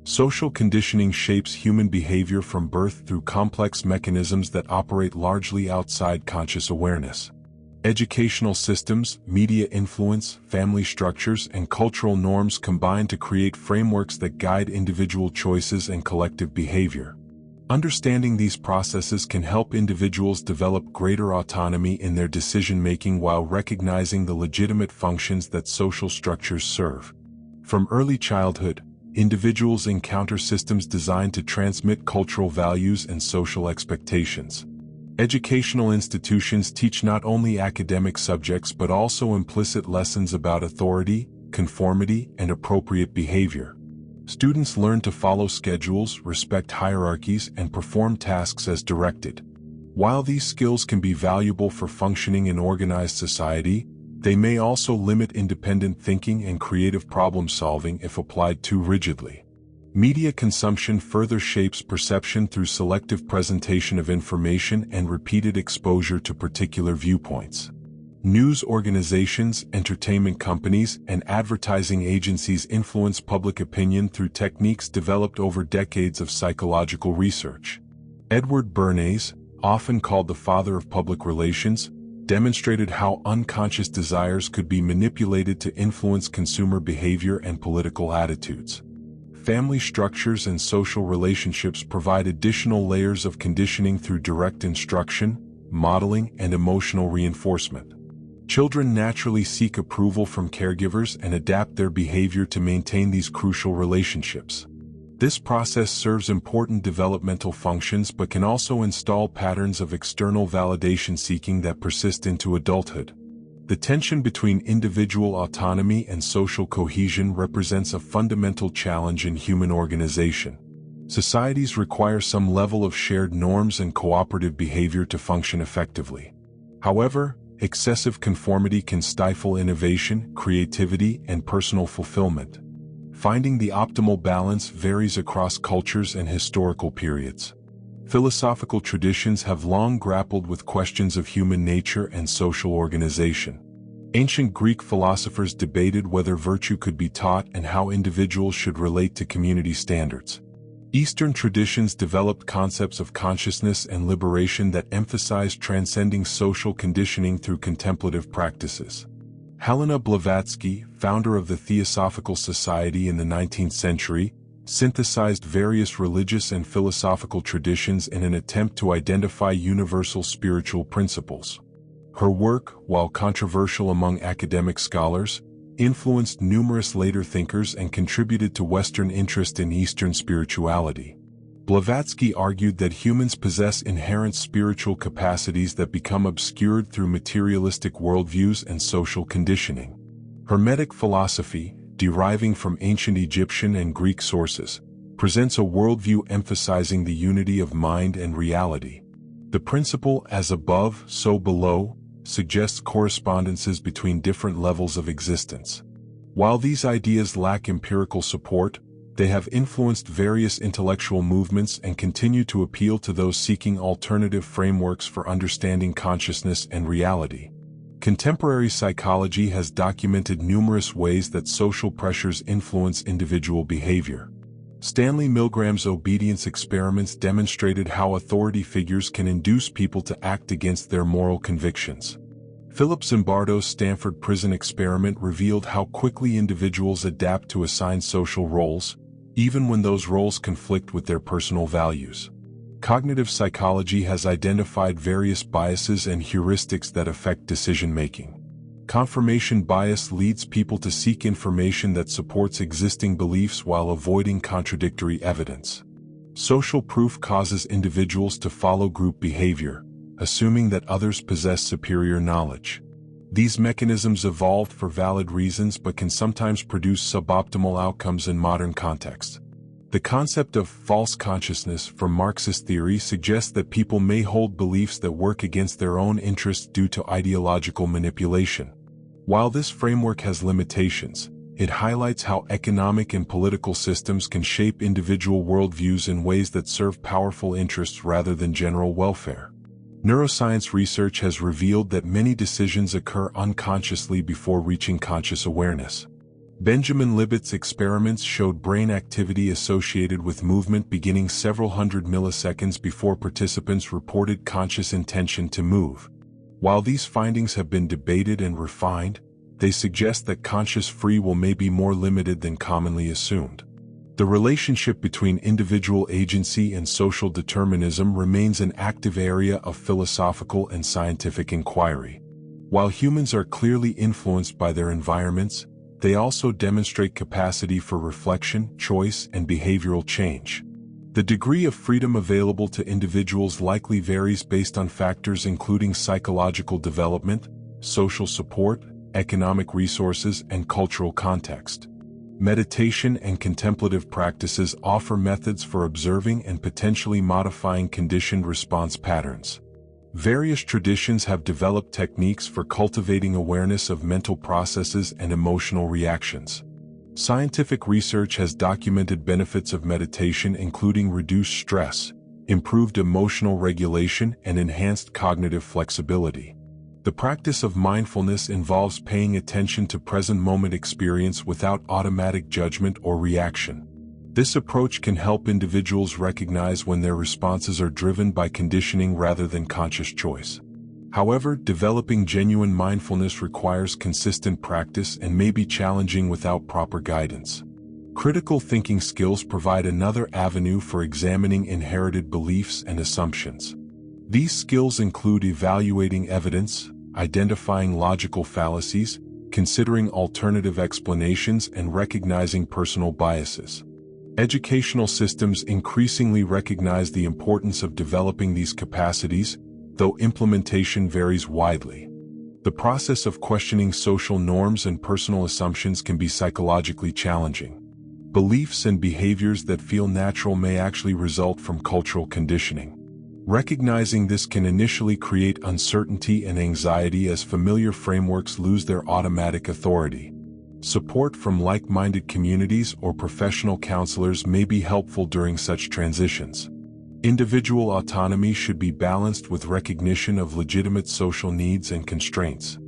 Social conditioning shapes human behavior from birth through complex mechanisms that operate largely outside conscious awareness. Educational systems, media influence, family structures, and cultural norms combine to create frameworks that guide individual choices and collective behavior. Understanding these processes can help individuals develop greater autonomy in their decision-making while recognizing the legitimate functions that social structures serve. From early childhood, individuals encounter systems designed to transmit cultural values and social expectations. Educational institutions teach not only academic subjects but also implicit lessons about authority, conformity, and appropriate behavior. Students learn to follow schedules, respect hierarchies, and perform tasks as directed. While these skills can be valuable for functioning in organized society, they may also limit independent thinking and creative problem-solving if applied too rigidly. Media consumption further shapes perception through selective presentation of information and repeated exposure to particular viewpoints. News organizations, entertainment companies, and advertising agencies influence public opinion through techniques developed over decades of psychological research. Edward Bernays, often called the father of public relations, demonstrated how unconscious desires could be manipulated to influence consumer behavior and political attitudes. Family structures and social relationships provide additional layers of conditioning through direct instruction, modeling, and emotional reinforcement. Children naturally seek approval from caregivers and adapt their behavior to maintain these crucial relationships. This process serves important developmental functions but can also install patterns of external validation seeking that persist into adulthood. The tension between individual autonomy and social cohesion represents a fundamental challenge in human organization. Societies require some level of shared norms and cooperative behavior to function effectively. However, excessive conformity can stifle innovation, creativity, and personal fulfillment. Finding the optimal balance varies across cultures and historical periods. Philosophical traditions have long grappled with questions of human nature and social organization. Ancient Greek philosophers debated whether virtue could be taught and how individuals should relate to community standards. Eastern traditions developed concepts of consciousness and liberation that emphasized transcending social conditioning through contemplative practices. Helena Blavatsky, founder of the Theosophical Society in the 19th century, synthesized various religious and philosophical traditions in an attempt to identify universal spiritual principles. Her work, while controversial among academic scholars, influenced numerous later thinkers and contributed to Western interest in Eastern spirituality. Blavatsky argued that humans possess inherent spiritual capacities that become obscured through materialistic worldviews and social conditioning. Hermetic philosophy, deriving from ancient Egyptian and Greek sources, presents a worldview emphasizing the unity of mind and reality. The principle "as above, so below" suggests correspondences between different levels of existence. While these ideas lack empirical support, they have influenced various intellectual movements and continue to appeal to those seeking alternative frameworks for understanding consciousness and reality. Contemporary psychology has documented numerous ways that social pressures influence individual behavior. Stanley Milgram's obedience experiments demonstrated how authority figures can induce people to act against their moral convictions. Philip Zimbardo's Stanford Prison experiment revealed how quickly individuals adapt to assigned social roles, even when those roles conflict with their personal values. Cognitive psychology has identified various biases and heuristics that affect decision-making. Confirmation bias leads people to seek information that supports existing beliefs while avoiding contradictory evidence. Social proof causes individuals to follow group behavior, assuming that others possess superior knowledge. These mechanisms evolved for valid reasons but can sometimes produce suboptimal outcomes in modern contexts. The concept of false consciousness from Marxist theory suggests that people may hold beliefs that work against their own interests due to ideological manipulation. While this framework has limitations, it highlights how economic and political systems can shape individual worldviews in ways that serve powerful interests rather than general welfare. Neuroscience research has revealed that many decisions occur unconsciously before reaching conscious awareness. Benjamin Libet's experiments showed brain activity associated with movement beginning several hundred milliseconds before participants reported conscious intention to move. While these findings have been debated and refined, they suggest that conscious free will may be more limited than commonly assumed. The relationship between individual agency and social determinism remains an active area of philosophical and scientific inquiry. While humans are clearly influenced by their environments, they also demonstrate capacity for reflection, choice, and behavioral change. The degree of freedom available to individuals likely varies based on factors including psychological development, social support, economic resources, and cultural context. Meditation and contemplative practices offer methods for observing and potentially modifying conditioned response patterns. Various traditions have developed techniques for cultivating awareness of mental processes and emotional reactions. Scientific research has documented benefits of meditation including reduced stress, improved emotional regulation, and enhanced cognitive flexibility. The practice of mindfulness involves paying attention to present-moment experience without automatic judgment or reaction. This approach can help individuals recognize when their responses are driven by conditioning rather than conscious choice. However, developing genuine mindfulness requires consistent practice and may be challenging without proper guidance. Critical thinking skills provide another avenue for examining inherited beliefs and assumptions. These skills include evaluating evidence, identifying logical fallacies, considering alternative explanations, and recognizing personal biases. Educational systems increasingly recognize the importance of developing these capacities, though implementation varies widely. The process of questioning social norms and personal assumptions can be psychologically challenging. Beliefs and behaviors that feel natural may actually result from cultural conditioning. Recognizing this can initially create uncertainty and anxiety as familiar frameworks lose their automatic authority. Support from like-minded communities or professional counselors may be helpful during such transitions. Individual autonomy should be balanced with recognition of legitimate social needs and constraints.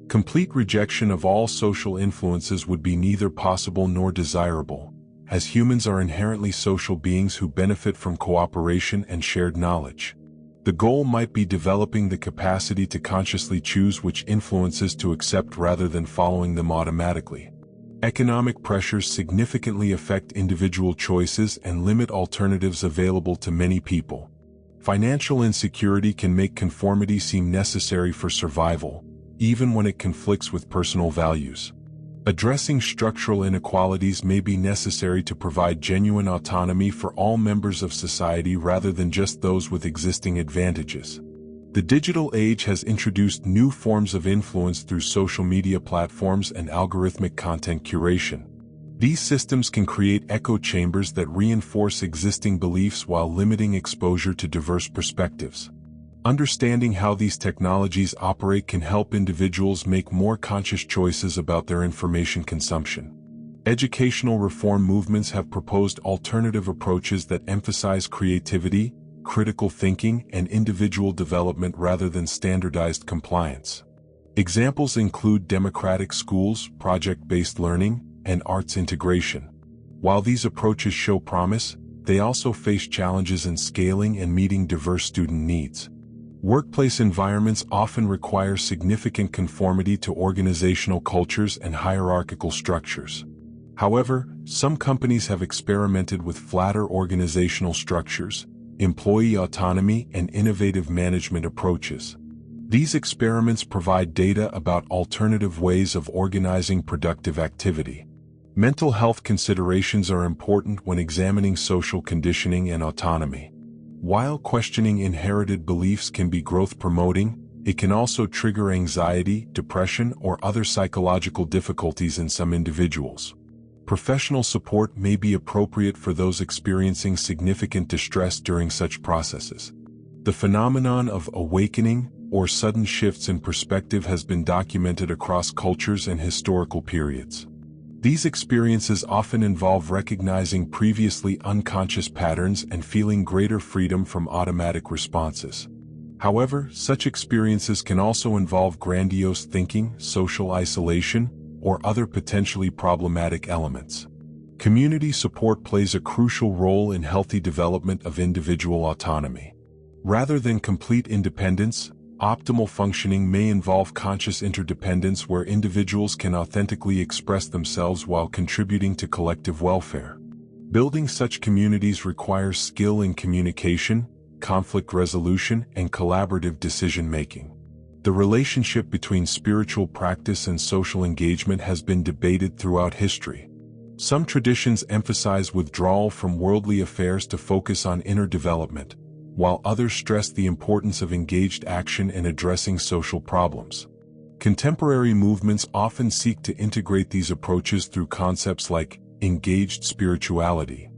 Complete rejection of all social influences would be neither possible nor desirable, as humans are inherently social beings who benefit from cooperation and shared knowledge. The goal might be developing the capacity to consciously choose which influences to accept rather than following them automatically. Economic pressures significantly affect individual choices and limit alternatives available to many people. Financial insecurity can make conformity seem necessary for survival, even when it conflicts with personal values. Addressing structural inequalities may be necessary to provide genuine autonomy for all members of society rather than just those with existing advantages. The digital age has introduced new forms of influence through social media platforms and algorithmic content curation. These systems can create echo chambers that reinforce existing beliefs while limiting exposure to diverse perspectives. Understanding how these technologies operate can help individuals make more conscious choices about their information consumption. Educational reform movements have proposed alternative approaches that emphasize creativity, critical thinking, and individual development rather than standardized compliance. Examples include democratic schools, project-based learning, and arts integration. While these approaches show promise, they also face challenges in scaling and meeting diverse student needs. Workplace environments often require significant conformity to organizational cultures and hierarchical structures. However, some companies have experimented with flatter organizational structures, employee autonomy, and innovative management approaches. These experiments provide data about alternative ways of organizing productive activity. Mental health considerations are important when examining social conditioning and autonomy. While questioning inherited beliefs can be growth-promoting, it can also trigger anxiety, depression, or other psychological difficulties in some individuals. Professional support may be appropriate for those experiencing significant distress during such processes. The phenomenon of awakening or sudden shifts in perspective has been documented across cultures and historical periods. These experiences often involve recognizing previously unconscious patterns and feeling greater freedom from automatic responses. However, such experiences can also involve grandiose thinking, social isolation, or other potentially problematic elements. Community support plays a crucial role in healthy development of individual autonomy. Rather than complete independence, optimal functioning may involve conscious interdependence where individuals can authentically express themselves while contributing to collective welfare. Building such communities requires skill in communication, conflict resolution, and collaborative decision-making. The relationship between spiritual practice and social engagement has been debated throughout history. Some traditions emphasize withdrawal from worldly affairs to focus on inner development, while others stress the importance of engaged action in addressing social problems. Contemporary movements often seek to integrate these approaches through concepts like engaged spirituality.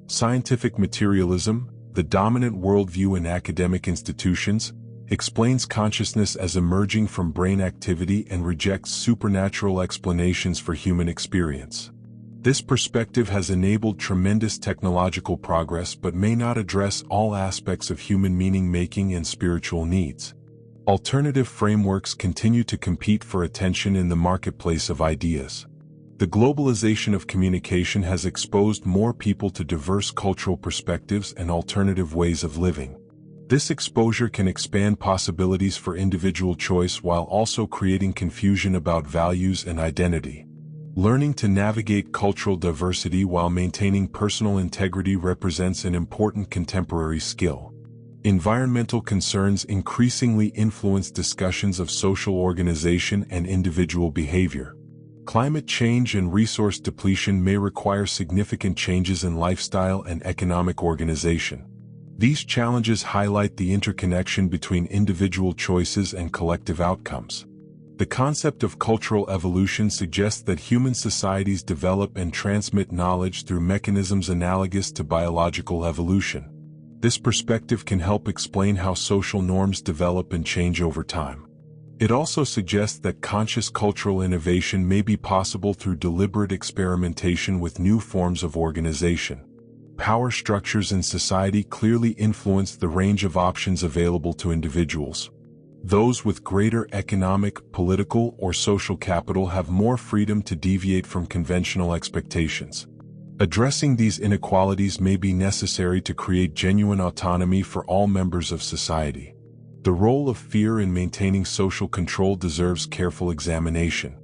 Scientific materialism, the dominant worldview in academic institutions, explains consciousness as emerging from brain activity and rejects supernatural explanations for human experience. This perspective has enabled tremendous technological progress but may not address all aspects of human meaning-making and spiritual needs. Alternative frameworks continue to compete for attention in the marketplace of ideas. The globalization of communication has exposed more people to diverse cultural perspectives and alternative ways of living. This exposure can expand possibilities for individual choice while also creating confusion about values and identity. Learning to navigate cultural diversity while maintaining personal integrity represents an important contemporary skill. Environmental concerns increasingly influence discussions of social organization and individual behavior. Climate change and resource depletion may require significant changes in lifestyle and economic organization. These challenges highlight the interconnection between individual choices and collective outcomes. The concept of cultural evolution suggests that human societies develop and transmit knowledge through mechanisms analogous to biological evolution. This perspective can help explain how social norms develop and change over time. It also suggests that conscious cultural innovation may be possible through deliberate experimentation with new forms of organization. Power structures in society clearly influence the range of options available to individuals. Those with greater economic, political, or social capital have more freedom to deviate from conventional expectations. Addressing these inequalities may be necessary to create genuine autonomy for all members of society. The role of fear in maintaining social control deserves careful examination.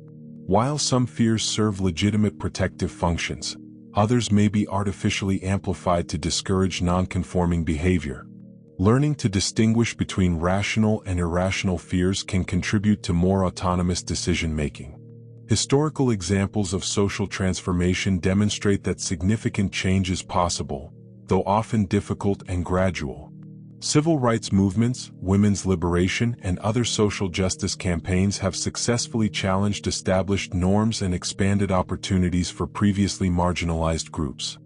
While some fears serve legitimate protective functions, others may be artificially amplified to discourage non-conforming behavior. Learning to distinguish between rational and irrational fears can contribute to more autonomous decision-making. Historical examples of social transformation demonstrate that significant change is possible, though often difficult and gradual. Civil rights movements, women's liberation, and other social justice campaigns have successfully challenged established norms and expanded opportunities for previously marginalized groups.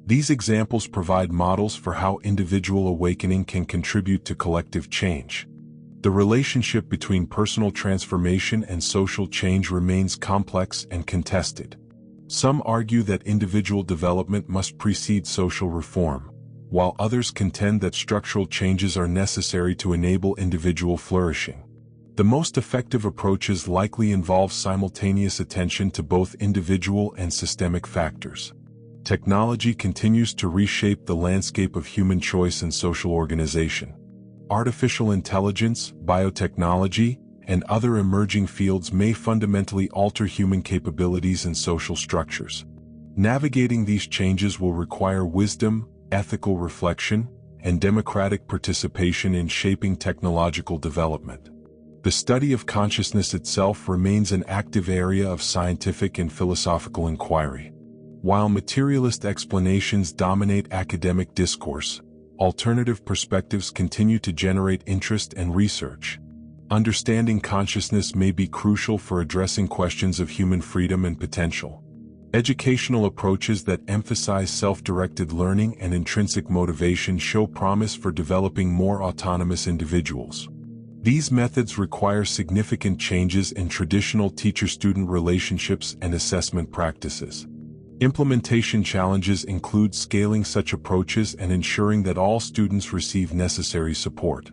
These examples provide models for how individual awakening can contribute to collective change. The relationship between personal transformation and social change remains complex and contested. Some argue that individual development must precede social reform, while others contend that structural changes are necessary to enable individual flourishing. The most effective approaches likely involve simultaneous attention to both individual and systemic factors. Technology continues to reshape the landscape of human choice and social organization. Artificial intelligence, biotechnology, and other emerging fields may fundamentally alter human capabilities and social structures. Navigating these changes will require wisdom, ethical reflection, and democratic participation in shaping technological development. The study of consciousness itself remains an active area of scientific and philosophical inquiry. While materialist explanations dominate academic discourse, alternative perspectives continue to generate interest and research. Understanding consciousness may be crucial for addressing questions of human freedom and potential. Educational approaches that emphasize self-directed learning and intrinsic motivation show promise for developing more autonomous individuals. These methods require significant changes in traditional teacher-student relationships and assessment practices. Implementation challenges include scaling such approaches and ensuring that all students receive necessary support.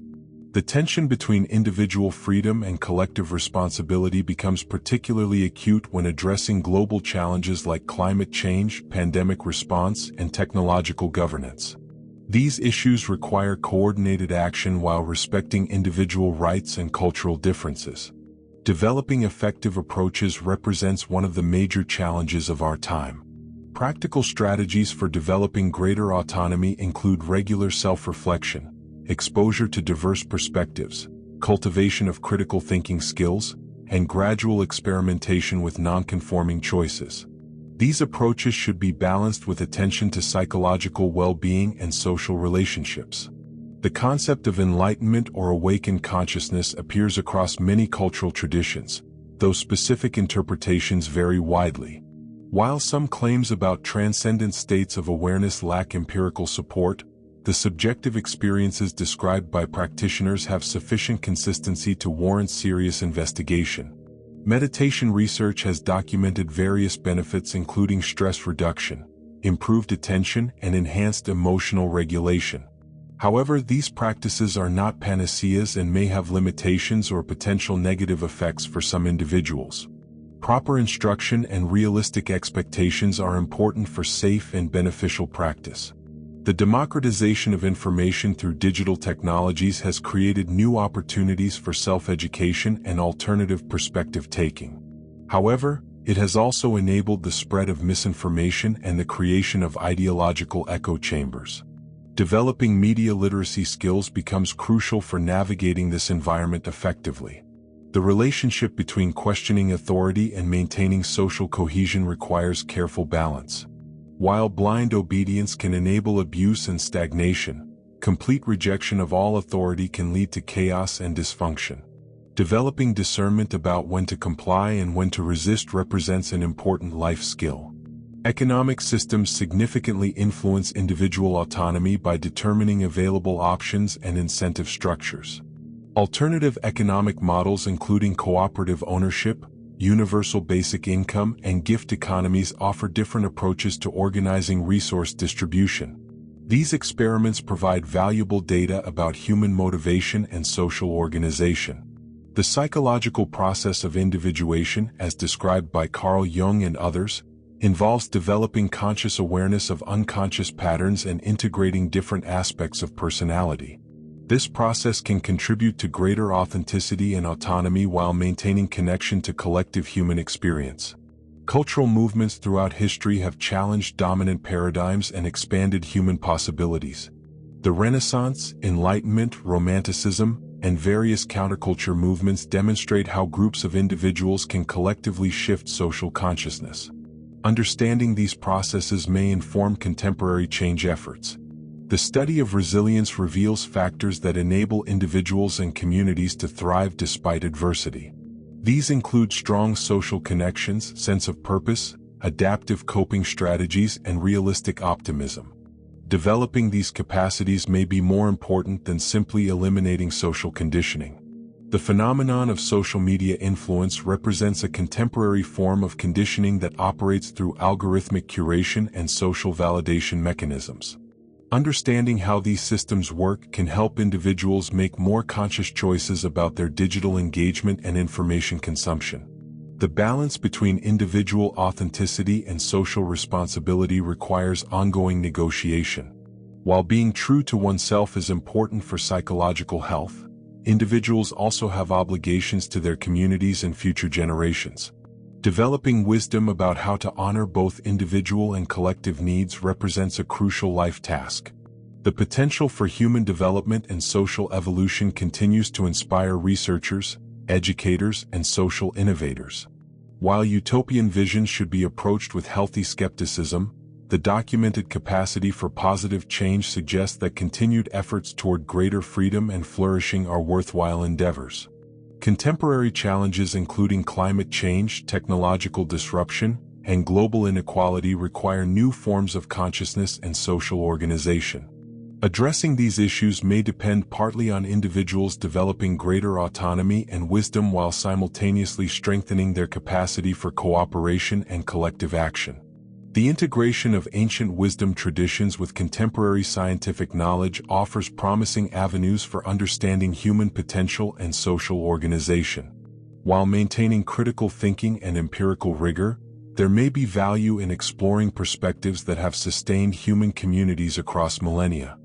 The tension between individual freedom and collective responsibility becomes particularly acute when addressing global challenges like climate change, pandemic response, and technological governance. These issues require coordinated action while respecting individual rights and cultural differences. Developing effective approaches represents one of the major challenges of our time. Practical strategies for developing greater autonomy include regular self-reflection, exposure to diverse perspectives, cultivation of critical thinking skills, and gradual experimentation with non-conforming choices. These approaches should be balanced with attention to psychological well-being and social relationships. The concept of enlightenment or awakened consciousness appears across many cultural traditions, though specific interpretations vary widely. While some claims about transcendent states of awareness lack empirical support, the subjective experiences described by practitioners have sufficient consistency to warrant serious investigation. Meditation research has documented various benefits including stress reduction, improved attention, and enhanced emotional regulation. However, these practices are not panaceas and may have limitations or potential negative effects for some individuals. Proper instruction and realistic expectations are important for safe and beneficial practice. The democratization of information through digital technologies has created new opportunities for self-education and alternative perspective-taking. However, it has also enabled the spread of misinformation and the creation of ideological echo chambers. Developing media literacy skills becomes crucial for navigating this environment effectively. The relationship between questioning authority and maintaining social cohesion requires careful balance. While blind obedience can enable abuse and stagnation, complete rejection of all authority can lead to chaos and dysfunction. Developing discernment about when to comply and when to resist represents an important life skill. Economic systems significantly influence individual autonomy by determining available options and incentive structures. Alternative economic models including cooperative ownership, universal basic income, and gift economies offer different approaches to organizing resource distribution. These experiments provide valuable data about human motivation and social organization. The psychological process of individuation, as described by Carl Jung and others, involves developing conscious awareness of unconscious patterns and integrating different aspects of personality. This process can contribute to greater authenticity and autonomy while maintaining connection to collective human experience. Cultural movements throughout history have challenged dominant paradigms and expanded human possibilities. The Renaissance, Enlightenment, Romanticism, and various counterculture movements demonstrate how groups of individuals can collectively shift social consciousness. Understanding these processes may inform contemporary change efforts. The study of resilience reveals factors that enable individuals and communities to thrive despite adversity. These include strong social connections, sense of purpose, adaptive coping strategies, and realistic optimism. Developing these capacities may be more important than simply eliminating social conditioning. The phenomenon of social media influence represents a contemporary form of conditioning that operates through algorithmic curation and social validation mechanisms. Understanding how these systems work can help individuals make more conscious choices about their digital engagement and information consumption. The balance between individual authenticity and social responsibility requires ongoing negotiation. While being true to oneself is important for psychological health, individuals also have obligations to their communities and future generations. Developing wisdom about how to honor both individual and collective needs represents a crucial life task. The potential for human development and social evolution continues to inspire researchers, educators, and social innovators. While utopian visions should be approached with healthy skepticism, the documented capacity for positive change suggests that continued efforts toward greater freedom and flourishing are worthwhile endeavors. Contemporary challenges including climate change, technological disruption, and global inequality require new forms of consciousness and social organization. Addressing these issues may depend partly on individuals developing greater autonomy and wisdom while simultaneously strengthening their capacity for cooperation and collective action. The integration of ancient wisdom traditions with contemporary scientific knowledge offers promising avenues for understanding human potential and social organization. While maintaining critical thinking and empirical rigor, there may be value in exploring perspectives that have sustained human communities across millennia.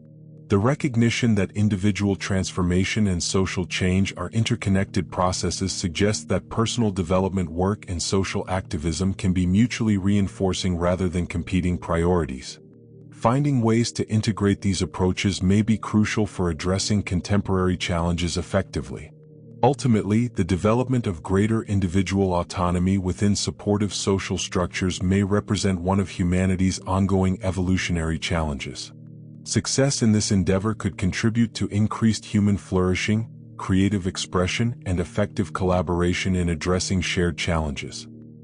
The recognition that individual transformation and social change are interconnected processes suggests that personal development work and social activism can be mutually reinforcing rather than competing priorities. Finding ways to integrate these approaches may be crucial for addressing contemporary challenges effectively. Ultimately, the development of greater individual autonomy within supportive social structures may represent one of humanity's ongoing evolutionary challenges. Success in this endeavor could contribute to increased human flourishing, creative expression, and effective collaboration in addressing shared challenges.